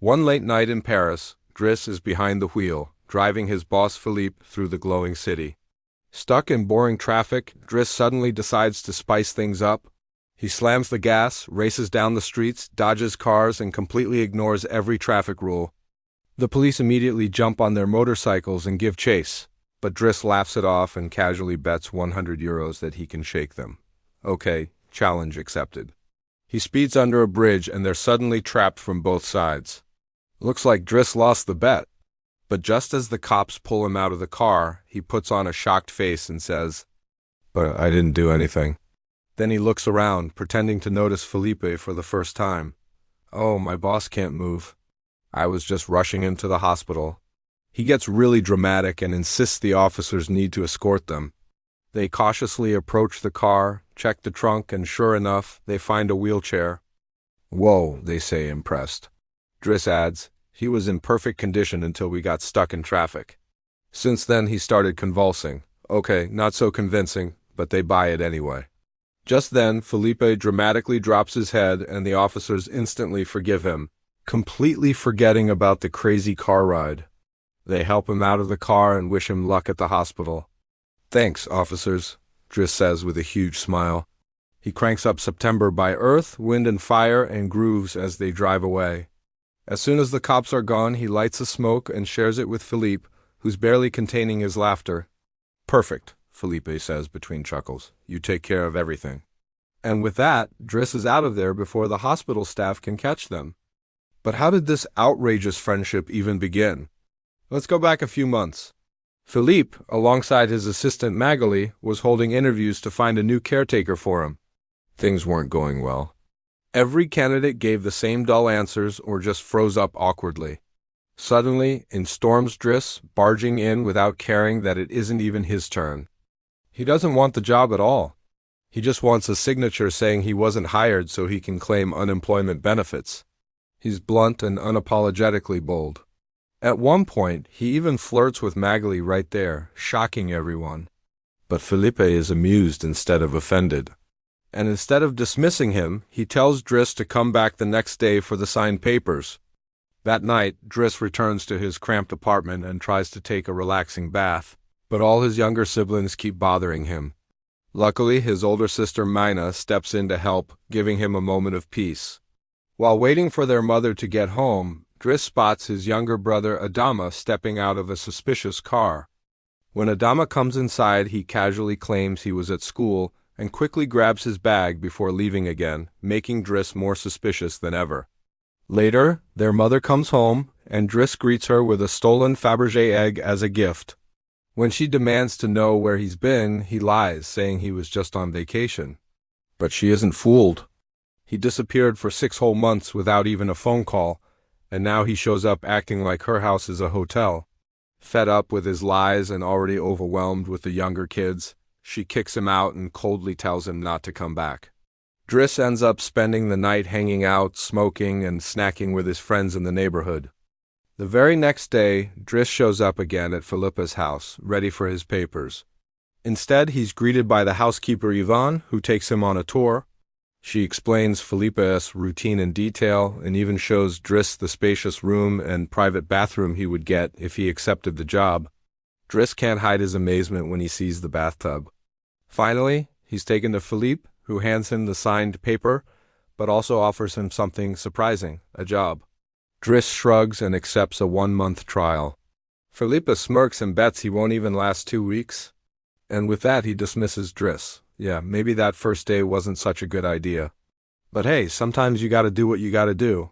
One late night in Paris, Driss is behind the wheel, driving his boss Philippe through the glowing city. Stuck in boring traffic, Driss suddenly decides to spice things up. He slams the gas, races down the streets, dodges cars, and completely ignores every traffic rule. The police immediately jump on their motorcycles and give chase, but Driss laughs it off and casually bets €100 that he can shake them. Okay, challenge accepted. He speeds under a bridge and they're suddenly trapped from both sides. Looks like Driss lost the bet. But just as the cops pull him out of the car, he puts on a shocked face and says, "But I didn't do anything." Then he looks around, pretending to notice Philippe for the first time. "Oh, my boss can't move. I was just rushing him to the hospital." He gets really dramatic and insists the officers need to escort them. They cautiously approach the car, check the trunk, and sure enough, they find a wheelchair. "Whoa," they say, impressed. Driss adds, "He was in perfect condition until we got stuck in traffic. Since then he started convulsing." Okay, not so convincing, but they buy it anyway. Just then, Philippe dramatically drops his head and the officers instantly forgive him, completely forgetting about the crazy car ride. They help him out of the car and wish him luck at the hospital. "Thanks, officers," Driss says with a huge smile. He cranks up September by Earth, Wind and Fire and grooves as they drive away. As soon as the cops are gone, he lights a smoke and shares it with Philippe, who's barely containing his laughter. "Perfect," Philippe says between chuckles. "You take care of everything." And with that, Driss is out of there before the hospital staff can catch them. But how did this outrageous friendship even begin? Let's go back a few months. Philippe, alongside his assistant Magali, was holding interviews to find a new caretaker for him. Things weren't going well. Every candidate gave the same dull answers or just froze up awkwardly. Suddenly, in storms Driss, barging in without caring that it isn't even his turn. He doesn't want the job at all. He just wants a signature saying he wasn't hired so he can claim unemployment benefits. He's blunt and unapologetically bold. At one point, he even flirts with Magali right there, shocking everyone. But Philippe is amused instead of offended. And instead of dismissing him, he tells Driss to come back the next day for the signed papers. That night, Driss returns to his cramped apartment and tries to take a relaxing bath, but all his younger siblings keep bothering him. Luckily, his older sister Mina steps in to help, giving him a moment of peace. While waiting for their mother to get home, Driss spots his younger brother Adama stepping out of a suspicious car. When Adama comes inside, he casually claims he was at school and quickly grabs his bag before leaving again, making Driss more suspicious than ever. Later, their mother comes home, and Driss greets her with a stolen Fabergé egg as a gift. When she demands to know where he's been, he lies, saying he was just on vacation. But she isn't fooled. He disappeared for 6 whole months without even a phone call, and now he shows up acting like her house is a hotel. Fed up with his lies and already overwhelmed with the younger kids, she kicks him out and coldly tells him not to come back. Driss ends up spending the night hanging out, smoking, and snacking with his friends in the neighborhood. The very next day, Driss shows up again at Philippe's house, ready for his papers. Instead, he's greeted by the housekeeper Yvonne, who takes him on a tour. She explains Philippe's routine in detail and even shows Driss the spacious room and private bathroom he would get if he accepted the job. Driss can't hide his amazement when he sees the bathtub. Finally, he's taken to Philippe, who hands him the signed paper, but also offers him something surprising, a job. Driss shrugs and accepts a 1-month trial. Philippe smirks and bets he won't even last 2 weeks. And with that, he dismisses Driss. Yeah, maybe that first day wasn't such a good idea. But hey, sometimes you gotta do what you gotta do.